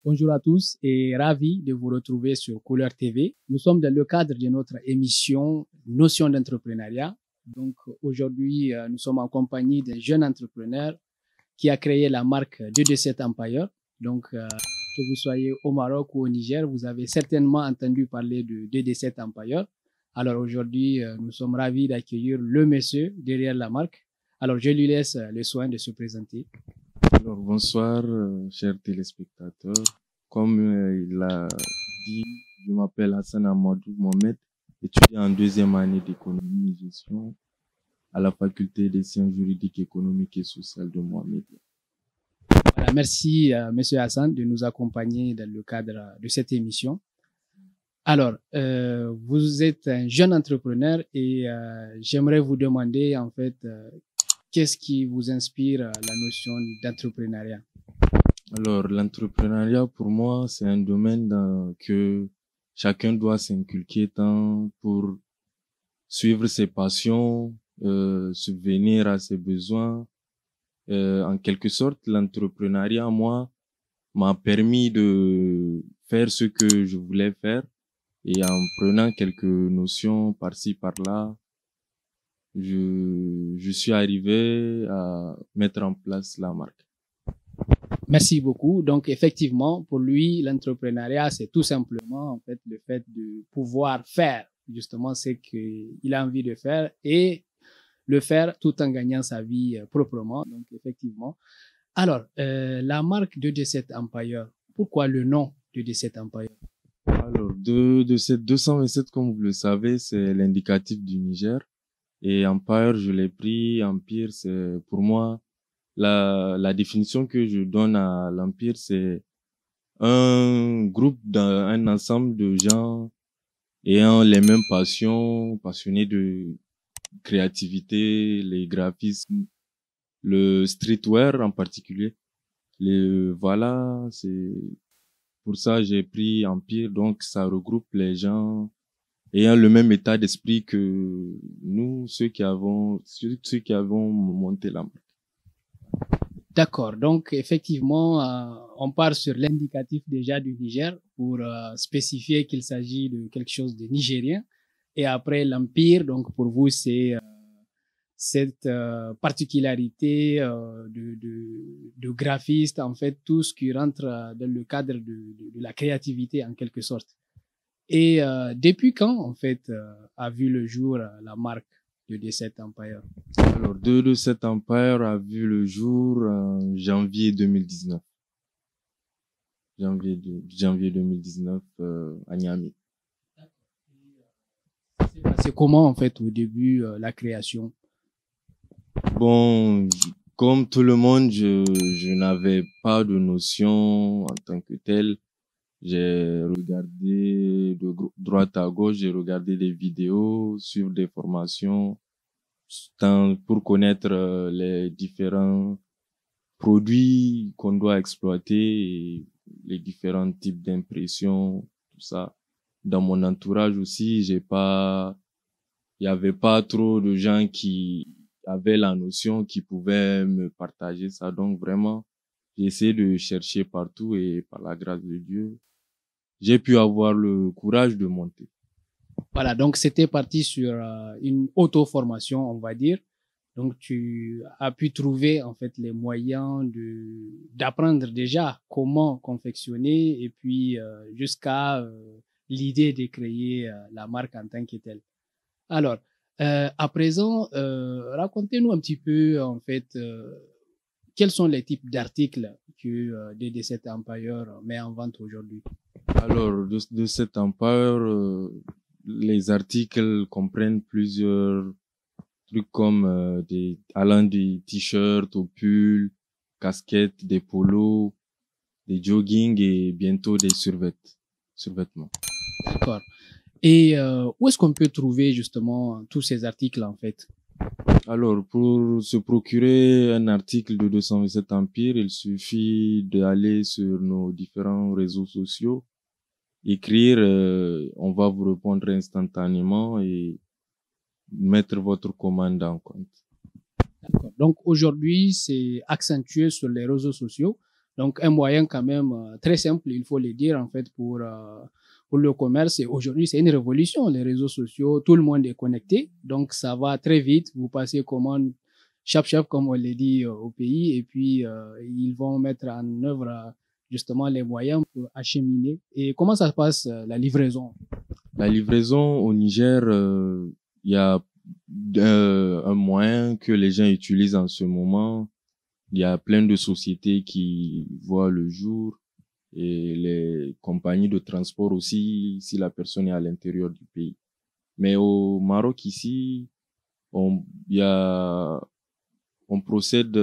Bonjour à tous et ravi de vous retrouver sur Couleur TV. Nous sommes dans le cadre de notre émission Notion d'entrepreneuriat. Donc aujourd'hui, nous sommes en compagnie d'un jeune entrepreneur qui a créé la marque 2D7 Empire. Donc que vous soyez au Maroc ou au Niger, vous avez certainement entendu parler de 2D7 Empire. Alors aujourd'hui, nous sommes ravis d'accueillir le monsieur derrière la marque. Alors je lui laisse le soin de se présenter. Alors, bonsoir, chers téléspectateurs. Comme il l'a dit, je m'appelle Hassan Amadou Mohamed, étudiant en deuxième année d'économie et gestion à la faculté des sciences juridiques, économiques et sociales de Mohamed. Voilà, merci, Monsieur Hassan, de nous accompagner dans le cadre de cette émission. Alors, vous êtes un jeune entrepreneur et j'aimerais vous demander, en fait, qu'est-ce qui vous inspire la notion d'entrepreneuriat? Alors, l'entrepreneuriat, pour moi, c'est un domaine dans que chacun doit s'inculquer tant pour suivre ses passions, subvenir à ses besoins. En quelque sorte, l'entrepreneuriat, moi, m'a permis de faire ce que je voulais faire. Et en prenant quelques notions par-ci, par-là, je suis arrivé à mettre en place la marque. Merci beaucoup. Donc, effectivement, pour lui, l'entrepreneuriat, c'est tout simplement, en fait, le fait de pouvoir faire justement ce qu'il a envie de faire et le faire tout en gagnant sa vie proprement. Donc, effectivement. Alors, la marque 2D7 Empire, pourquoi le nom 2D7 Empire? Alors, de cette 227, comme vous le savez, c'est l'indicatif du Niger. Et Empire, je l'ai pris. Empire, c'est pour moi, la définition que je donne à l'Empire, c'est un groupe, un ensemble de gens ayant les mêmes passions, passionnés de créativité, les graphismes, le streetwear en particulier. Voilà, c'est pour ça j'ai pris Empire, donc ça regroupe les gens ayant le même état d'esprit que nous, ceux qui avons monté la marque. D'accord. Donc, effectivement, on part sur l'indicatif déjà du Niger pour spécifier qu'il s'agit de quelque chose de nigérien. Et après, l'Empire, donc pour vous, c'est cette particularité de graphiste, en fait, tout ce qui rentre dans le cadre de la créativité en quelque sorte. Et depuis quand, en fait, a vu le jour la marque de D7 Empire? Alors, 227 Empire a vu le jour en janvier 2019. Janvier 2019 à Niamey. C'est comment, en fait, au début, la création? Bon, comme tout le monde, je n'avais pas de notion en tant que tel. J'ai regardé de droite à gauche, j'ai regardé des vidéos, suivre des formations, pour connaître les différents produits qu'on doit exploiter et les différents types d'impressions, tout ça. Dans mon entourage aussi, il y avait pas trop de gens qui avaient la notion, qui pouvaient me partager ça. Donc vraiment, j'ai essayé de chercher partout et par la grâce de Dieu, j'ai pu avoir le courage de monter. Voilà, donc c'était parti sur une auto-formation, on va dire. Donc tu as pu trouver en fait les moyens d'apprendre déjà comment confectionner et puis jusqu'à l'idée de créer la marque en tant que telle. Alors, à présent, racontez-nous un petit peu en fait quels sont les types d'articles que DD7 Empire met en vente aujourd'hui. Alors, de cet Empire, les articles comprennent plusieurs trucs comme allant des t-shirts aux pulls, casquettes, des polos, des jogging et bientôt des survêtements. D'accord. Et où est-ce qu'on peut trouver justement tous ces articles en fait? Alors, pour se procurer un article de 227 Empire, il suffit d'aller sur nos différents réseaux sociaux, écrire, on va vous répondre instantanément et mettre votre commande en compte. D'accord. Donc aujourd'hui, c'est accentué sur les réseaux sociaux. Donc, un moyen quand même très simple, il faut le dire, en fait, pour le commerce. Et aujourd'hui, c'est une révolution. Les réseaux sociaux, tout le monde est connecté. Donc, ça va très vite. Vous passez commande chap comme on le dit au pays. Et puis, ils vont mettre en œuvre justement les moyens pour acheminer. Et comment ça se passe, la livraison? La livraison au Niger, il y a un moyen que les gens utilisent en ce moment. Il y a plein de sociétés qui voient le jour et les compagnies de transport aussi si la personne est à l'intérieur du pays. Mais au Maroc ici, il y a, on procède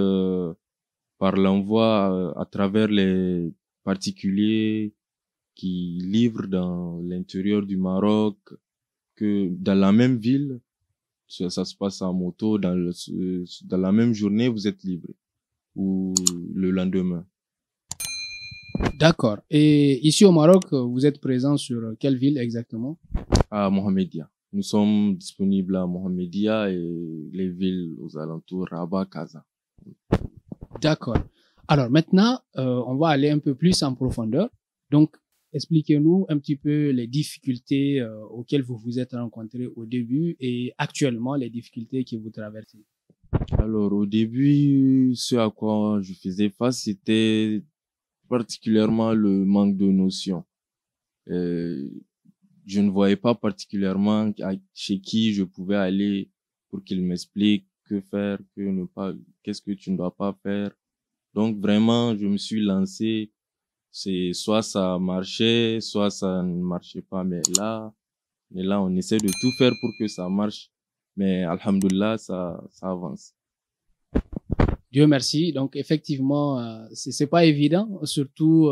par l'envoi à travers les particuliers qui livrent dans l'intérieur du Maroc, que dans la même ville, ça se passe en moto, dans la même journée, vous êtes livré, ou le lendemain. D'accord. Et ici au Maroc, vous êtes présent sur quelle ville exactement? À Mohamedia. Nous sommes disponibles à Mohamedia et les villes aux alentours, Rabat, Casa. D'accord. Alors maintenant, on va aller un peu plus en profondeur. Donc, expliquez-nous un petit peu les difficultés auxquelles vous vous êtes rencontrés au début et actuellement les difficultés que vous traversez. Alors, au début, ce à quoi je faisais face, c'était particulièrement le manque de notions. Je ne voyais pas particulièrement chez qui je pouvais aller pour qu'il m'explique que faire, que ne pas, qu'est-ce que tu ne dois pas faire. Donc vraiment, je me suis lancé. C'est soit ça marchait, soit ça ne marchait pas. Mais là, on essaie de tout faire pour que ça marche. Mais alhamdoulilah, ça avance. Dieu merci. Donc effectivement, c'est pas évident, surtout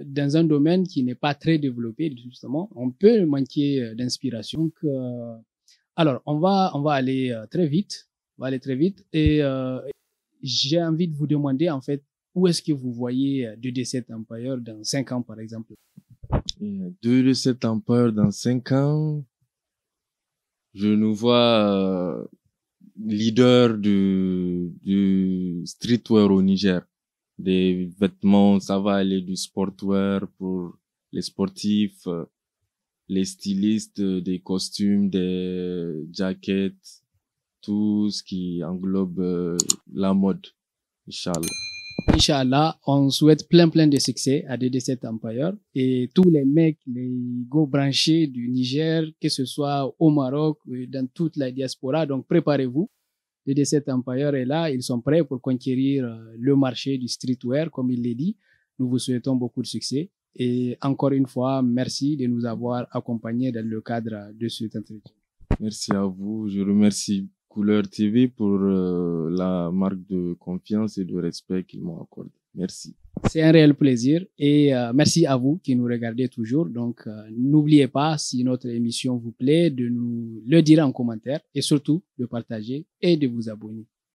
dans un domaine qui n'est pas très développé justement. On peut manquer d'inspiration. Donc, alors on va aller très vite. On va aller très vite et j'ai envie de vous demander en fait où est-ce que vous voyez 2D7 Empire dans 5 ans par exemple. 2D7 Empire dans 5 ans, je nous vois leader du streetwear au Niger. Des vêtements, ça va aller du sportwear pour les sportifs, les stylistes, des costumes, des jackets, tout ce qui englobe la mode, Inch'Allah. Inch'Allah, on souhaite plein de succès à DD7 Empire et tous les mecs, les go branchés du Niger, que ce soit au Maroc, dans toute la diaspora. Donc préparez-vous. DD7 Empire est là, ils sont prêts pour conquérir le marché du streetwear, comme il l'a dit. Nous vous souhaitons beaucoup de succès. Et encore une fois, merci de nous avoir accompagnés dans le cadre de cet entretien. Merci à vous. Je remercie Couleur TV pour la marque de confiance et de respect qu'ils m'ont accordé. Merci. C'est un réel plaisir et merci à vous qui nous regardez toujours. Donc, n'oubliez pas, si notre émission vous plaît, de nous le dire en commentaire et surtout de partager et de vous abonner.